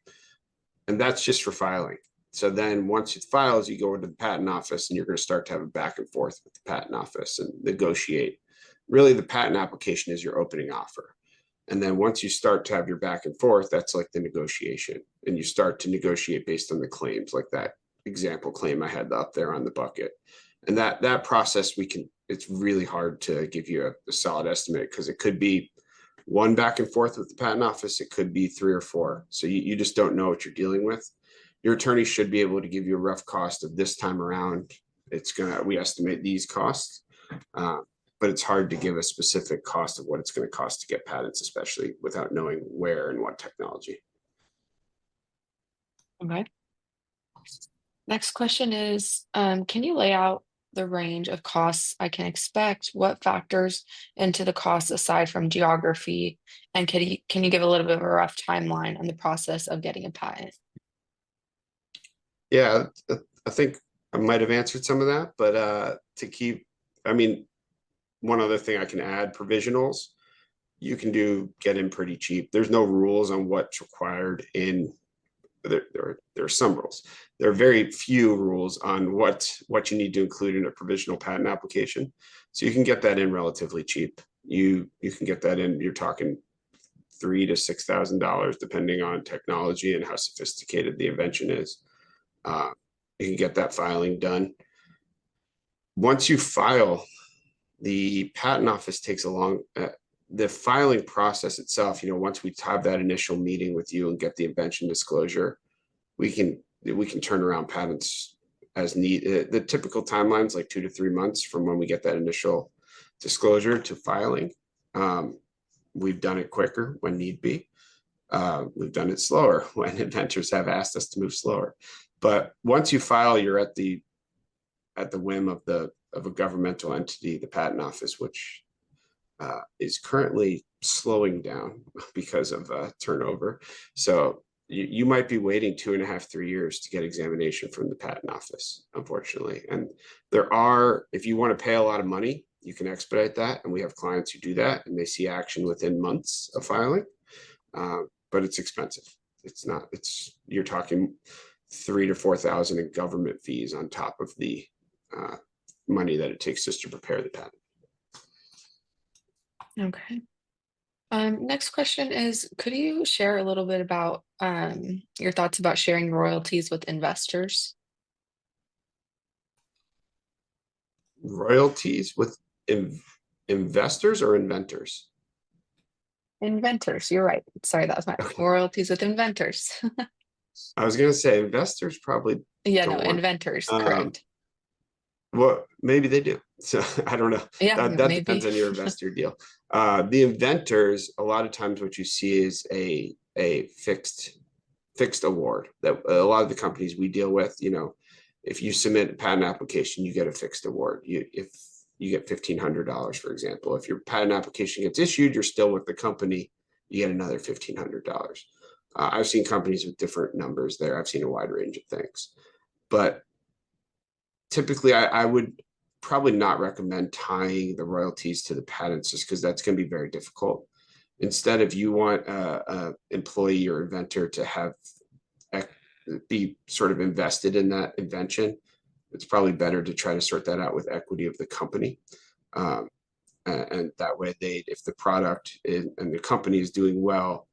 and that's just for filing. So then once it files, you go into the patent office and you're going to start to have a back and forth with the patent office and negotiate. Really, the patent application is your opening offer. And then once you start to have your back and forth, that's like the negotiation. And you start to negotiate based on the claims, like that example claim I had up there on the bucket. And that process, it's really hard to give you a solid estimate because it could be one back and forth with the patent office. It could be 3 or 4. So you just don't know what you're dealing with. Your attorney should be able to give you a rough cost of this time around. We estimate these costs. But it's hard to give a specific cost of what it's going to cost to get patents, especially without knowing where and what technology. Okay. Next question is, can you lay out the range of costs I can expect? What factors into the costs aside from geography? And can you give a little bit of a rough timeline on the process of getting a patent? Yeah, I think I might have answered some of that, but to keep, I mean, one other thing I can add, provisionals, you can get in pretty cheap. There's no rules on what's required in, there are some rules. There are very few rules on what you need to include in a provisional patent application. So you can get that in relatively cheap. You can get that in, you're talking $3,000 to $6,000, depending on technology and how sophisticated the invention is. You can get that filing done. Once you file, the patent office takes a long, the filing process itself, once we have that initial meeting with you and get the invention disclosure, we can turn around patents as needed. The typical timeline is like 2 to 3 months from when we get that initial disclosure to filing. We've done it quicker when need be. We've done it slower when inventors have asked us to move slower. But once you file, you're at the whim of a governmental entity, the patent office, which is currently slowing down because of turnover. So you might be waiting 2.5, 3 years to get examination from the patent office, unfortunately. And if you want to pay a lot of money, you can expedite that. And we have clients who do that and they see action within months of filing. But it's expensive. You're talking $3,000 to $4,000 in government fees on top of the money that it takes just to prepare the patent. Okay. Next question is, could you share a little bit about your thoughts about sharing royalties with investors? Royalties with investors or inventors? Inventors, you're right. Sorry, that was my royalties with inventors. I was going to say investors probably. Yeah, no, inventors, correct. Well, maybe they do. So I don't know. Yeah, that maybe. depends on your investor deal. The inventors, a lot of times what you see is a fixed award that a lot of the companies we deal with, if you submit a patent application, you get a fixed award. If you get $1,500, for example, if your patent application gets issued, you're still with the company, you get another $1,500. I've seen companies with different numbers there. I've seen a wide range of things, but typically I would probably not recommend tying the royalties to the patents just because that's going to be very difficult. Instead, if you want an employee or inventor to be sort of invested in that invention, it's probably better to try to sort that out with equity of the company. And that way if the product and the company is doing well,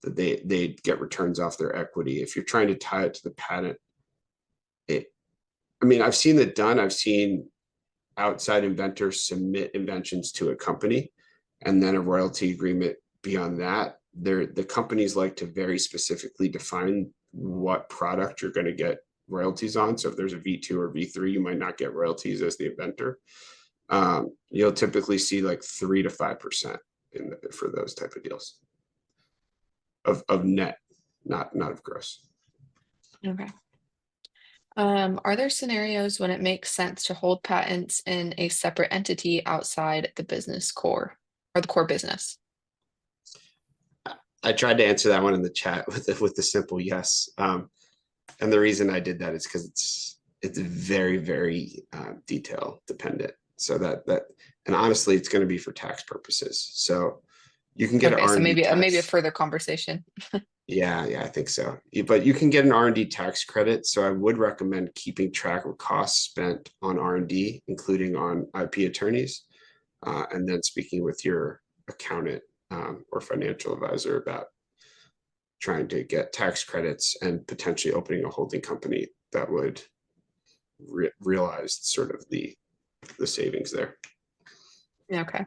that they get returns off their equity. If you're trying to tie it to the patent, I've seen it done. I've seen outside inventors submit inventions to a company and then a royalty agreement beyond that. The companies like to very specifically define what product you're going to get royalties on. So if there's a V2 or V3, you might not get royalties as the inventor. You'll typically see like 3 to 5% for those type of deals of net, not of gross. Okay. Are there scenarios when it makes sense to hold patents in a separate entity outside the business core or the core business? I tried to answer that one in the chat with the simple yes. And the reason I did that is because it's very, very detail dependent. So and honestly, it's going to be for tax purposes. So you can get an R&D so maybe tax. maybe a further conversation. Yeah, I think so. But you can get an R&D tax credit. So I would recommend keeping track of costs spent on R&D, including on IP attorneys, and then speaking with your accountant or financial advisor about trying to get tax credits and potentially opening a holding company that would realize sort of the savings there. Okay.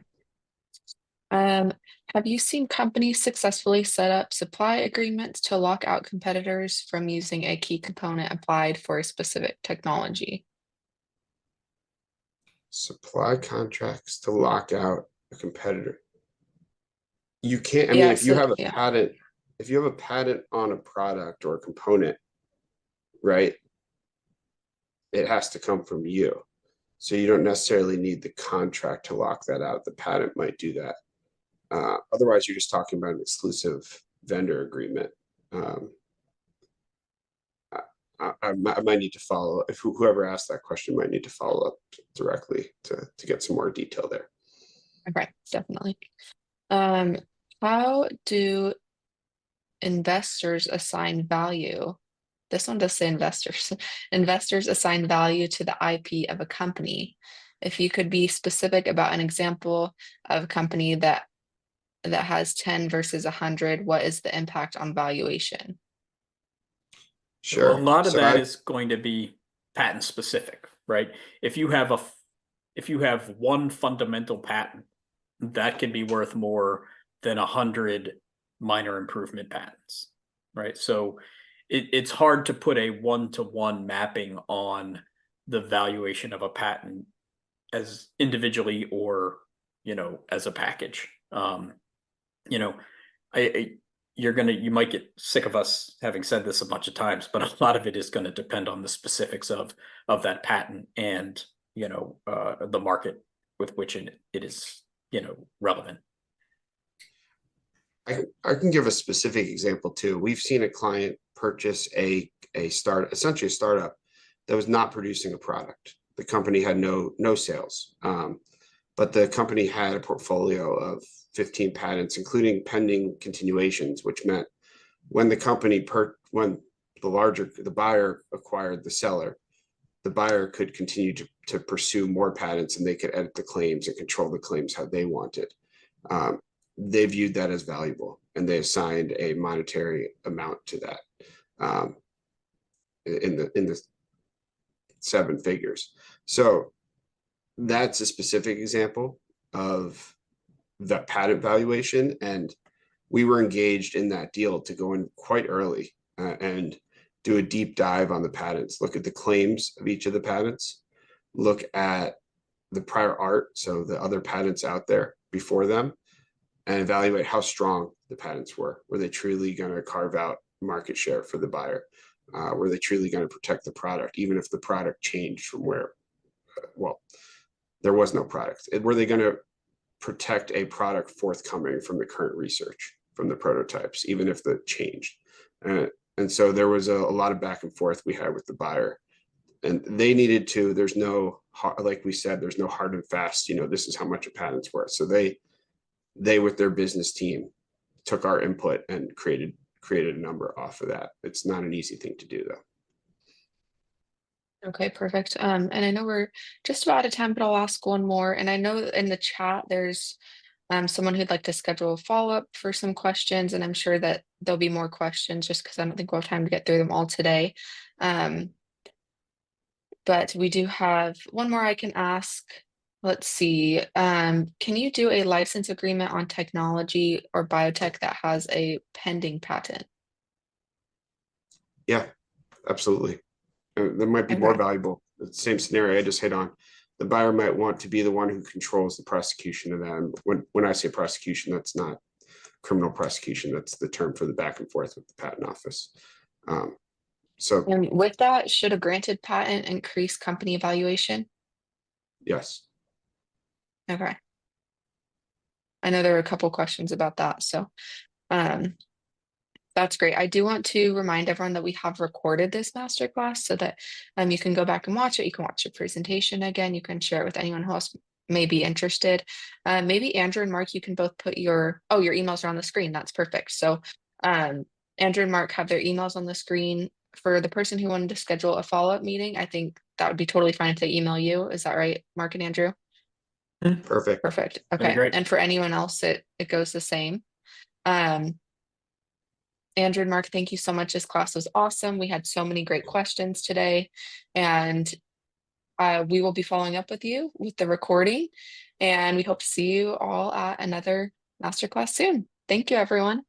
Have you seen companies successfully set up supply agreements to lock out competitors from using a key component applied for a specific technology? Supply contracts to lock out a competitor. You can't, if you have a patent, if you have a patent on a product or a component, right, it has to come from you. So you don't necessarily need the contract to lock that out. The patent might do that. Otherwise, you're just talking about an exclusive vendor agreement. I might need to follow if whoever asked that question might need to follow up directly to get some more detail there. Okay, definitely. How do investors assign value? This one does say investors. Investors assign value to the IP of a company. If you could be specific about an example of a company that has 10 versus 100, what is the impact on valuation? Sure. Well, a lot of So that is going to be patent specific, right? If you have one fundamental patent, that can be worth more than 100 minor improvement patents, right? So it's hard to put a one-to-one mapping on the valuation of a patent as individually or, as a package. You know, you might get sick of us having said this a bunch of times, but a lot of it is going to depend on the specifics of that patent and, the market with which it is, relevant. I can give a specific example too. We've seen a client purchase essentially a startup that was not producing a product. The company had no sales, but the company had a portfolio of 15 patents, including pending continuations, which meant when the buyer acquired the seller, the buyer could continue to pursue more patents, and they could edit the claims and control the claims how they wanted. They viewed that as valuable, and they assigned a monetary amount to that in the seven figures. So that's a specific example of the patent valuation, and we were engaged in that deal to go in quite early and do a deep dive on the patents, look at the claims of each of the patents, look at the prior art, so the other patents out there before them, and evaluate how strong the patents were. Were they truly going to carve out market share for the buyer? Were they truly going to protect the product, even if the product changed from where, well, there was no product? Were they going to protect a product forthcoming from the current research, from the prototypes, even if the changed? And so there was a lot of back and forth we had with the buyer, and they needed to, like we said, there's no hard and fast, this is how much a patent's worth. So they with their business team took our input and created a number off of that. It's not an easy thing to do though. Okay, perfect. And I know we're just about out of time, but I'll ask one more. And I know in the chat there's someone who'd like to schedule a follow-up for some questions, and I'm sure that there'll be more questions just because I don't think we'll have time to get through them all today. But we do have one more I can ask. Let's see. Can you do a license agreement on technology or biotech that has a pending patent? Yeah, absolutely. That might be more valuable. The same scenario I just hit on. The buyer might want to be the one who controls the prosecution of them. When I say prosecution, that's not criminal prosecution. That's the term for the back and forth with the patent office. And with that, should a granted patent increase company evaluation? Yes. Okay. I know there were a couple questions about that, so that's great. I do want to remind everyone that we have recorded this masterclass so that you can go back and watch it. You can watch the presentation again. You can share it with anyone who else may be interested. Maybe Andrew and Mark, you can both put your emails are on the screen. That's perfect. So Andrew and Mark have their emails on the screen. For the person who wanted to schedule a follow-up meeting, I think that would be totally fine if they email you. Is that right, Mark and Andrew? Perfect. Perfect. Okay. And for anyone else, it goes the same. Andrew and Mark, thank you so much. This class was awesome. We had so many great questions today, and we will be following up with you with the recording, and we hope to see you all at another masterclass soon. Thank you, everyone.